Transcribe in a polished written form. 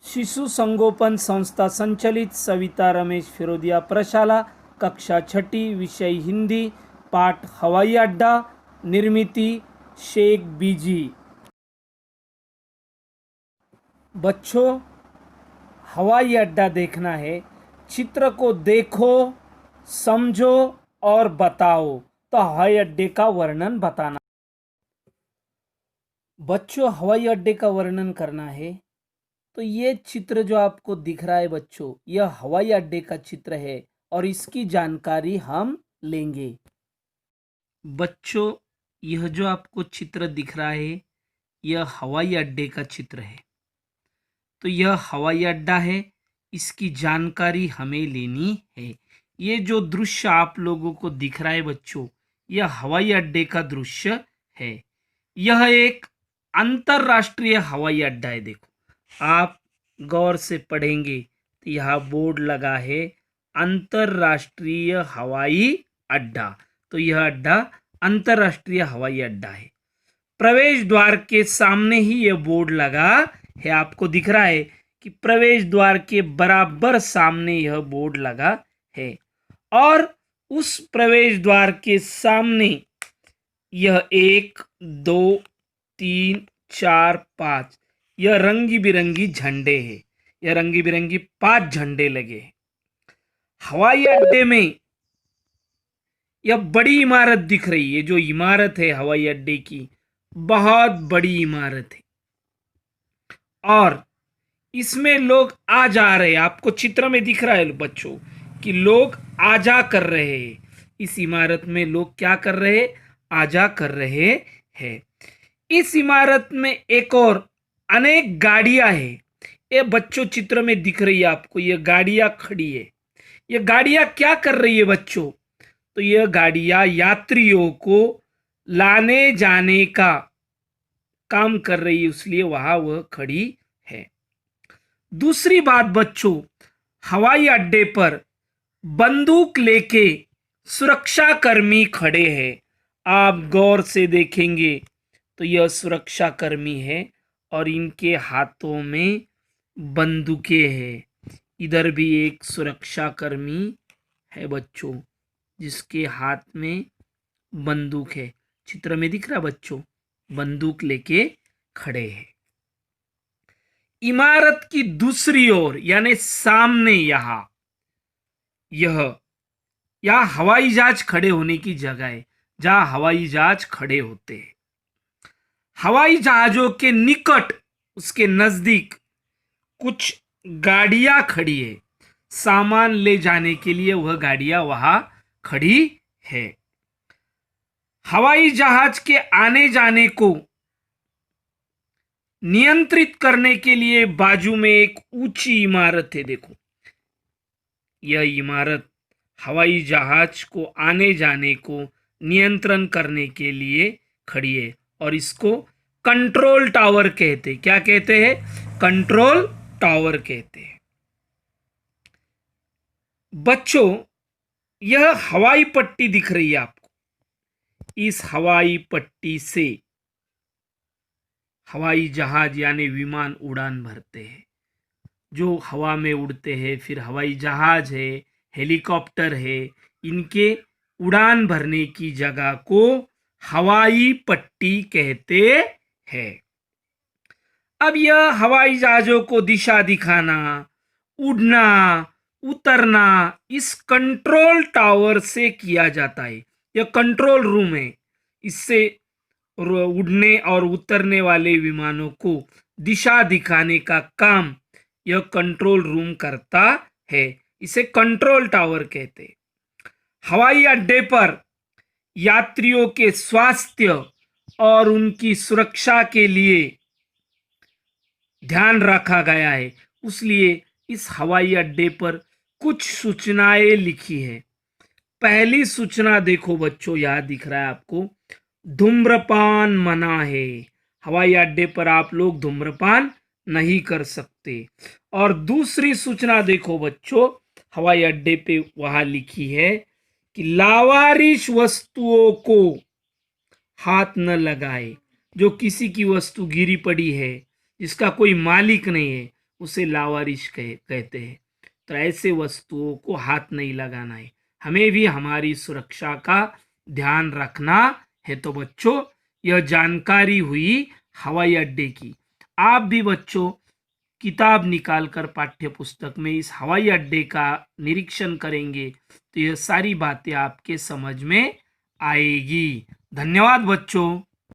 शिशु संगोपन संस्था संचलित सविता रमेश फिरोदिया प्रशाला, कक्षा छठी, विषय हिंदी, पाठ हवाई अड्डा, निर्मिति शेख बीजी। बच्चों, हवाई अड्डा देखना है, चित्र को देखो, समझो और बताओ। तो हवाई अड्डे का वर्णन बताना। बच्चों, हवाई अड्डे का वर्णन करना है तो ये चित्र जो आपको दिख रहा है बच्चों, यह हवाई अड्डे का चित्र है और इसकी जानकारी हम लेंगे। बच्चों, यह जो आपको चित्र दिख रहा है यह हवाई अड्डे का चित्र है। तो यह हवाई अड्डा है, इसकी जानकारी हमें लेनी है। ये जो दृश्य आप लोगों को दिख रहा है बच्चों, यह हवाई अड्डे का दृश्य है। यह एक अंतरराष्ट्रीय हवाई अड्डा है। देखो, आप गौर से पढ़ेंगे तो यहाँ बोर्ड लगा है अंतरराष्ट्रीय हवाई अड्डा। तो यह अड्डा अंतरराष्ट्रीय हवाई अड्डा है। प्रवेश द्वार के सामने ही यह बोर्ड लगा है। आपको दिख रहा है कि प्रवेश द्वार के बराबर सामने यह बोर्ड लगा है और उस प्रवेश द्वार के सामने यह 1 2 3 4 5 यह रंगी बिरंगी झंडे हैं। यह रंगी बिरंगी 5 झंडे लगे हैं। हवाई अड्डे में यह बड़ी इमारत दिख रही है। जो इमारत है हवाई अड्डे की, बहुत बड़ी इमारत है और इसमें लोग आ जा रहे हैं। आपको चित्र में दिख रहा है बच्चों कि लोग आ जा कर रहे हैं। इस इमारत में लोग क्या कर रहे हैं? आ जा कर रहे हैं। इस इमारत में एक और अनेक गाड़ियां हैं। ये बच्चों चित्र में दिख रही है आपको, ये गाड़ियां खड़ी है। ये गाड़ियां क्या कर रही है बच्चों? तो यह गाड़ियां यात्रियों को लाने जाने का काम कर रही है, इसलिए वहां वह खड़ी है। दूसरी बात बच्चों, हवाई अड्डे पर बंदूक लेके सुरक्षा कर्मी खड़े हैं। आप गौर से देखेंगे तो यह सुरक्षा कर्मी है और इनके हाथों में बंदूकें हैं। इधर भी एक सुरक्षा कर्मी है बच्चों, जिसके हाथ में बंदूक है। चित्र में दिख रहा बच्चों, बंदूक लेके खड़े हैं। इमारत की दूसरी ओर यानी सामने यह हवाई जहाज खड़े होने की जगह है, जहां हवाई जहाज खड़े होते हैं। हवाई जहाजों के निकट, उसके नजदीक कुछ गाड़ियां खड़ी है। सामान ले जाने के लिए वह गाड़ियां वहां खड़ी है। हवाई जहाज के आने जाने को नियंत्रित करने के लिए बाजू में एक ऊंची इमारत है। देखो, यह इमारत हवाई जहाज को आने जाने को नियंत्रण करने के लिए खड़ी है और इसको कंट्रोल टावर कहते हैं। क्या कहते हैं? कंट्रोल टावर कहते हैं। बच्चों, यह हवाई पट्टी दिख रही है आपको। इस हवाई पट्टी से हवाई जहाज यानी विमान उड़ान भरते हैं। जो हवा में उड़ते हैं, फिर हवाई जहाज है, हेलीकॉप्टर है, इनके उड़ान भरने की जगह को हवाई पट्टी कहते हैं। अब यह हवाई जहाजों को दिशा दिखाना, उड़ना, उतरना इस कंट्रोल टावर से किया जाता है। यह कंट्रोल रूम है। इससे उड़ने और उतरने वाले विमानों को दिशा दिखाने का काम यह कंट्रोल रूम करता है। इसे कंट्रोल टावर कहते हैं। हवाई अड्डे पर यात्रियों के स्वास्थ्य और उनकी सुरक्षा के लिए ध्यान रखा गया है, इसलिए इस हवाई अड्डे पर कुछ सूचनाएं लिखी है। पहली सूचना देखो बच्चों, यहां दिख रहा है आपको, धूम्रपान मना है। हवाई अड्डे पर आप लोग धूम्रपान नहीं कर सकते। और दूसरी सूचना देखो बच्चों, हवाई अड्डे पे वहां लिखी है कि लावारिश वस्तुओं को हाथ न लगाए। जो किसी की वस्तु गिरी पड़ी है, जिसका कोई मालिक नहीं है, उसे लावारिश कहते हैं। तो ऐसे वस्तुओं को हाथ नहीं लगाना है, हमें भी हमारी सुरक्षा का ध्यान रखना है। तो बच्चों, यह जानकारी हुई हवाई अड्डे की। आप भी बच्चों किताब निकालकर पाठ्य पुस्तक में इस हवाई अड्डे का निरीक्षण करेंगे तो यह सारी बातें आपके समझ में आएगी। धन्यवाद बच्चों।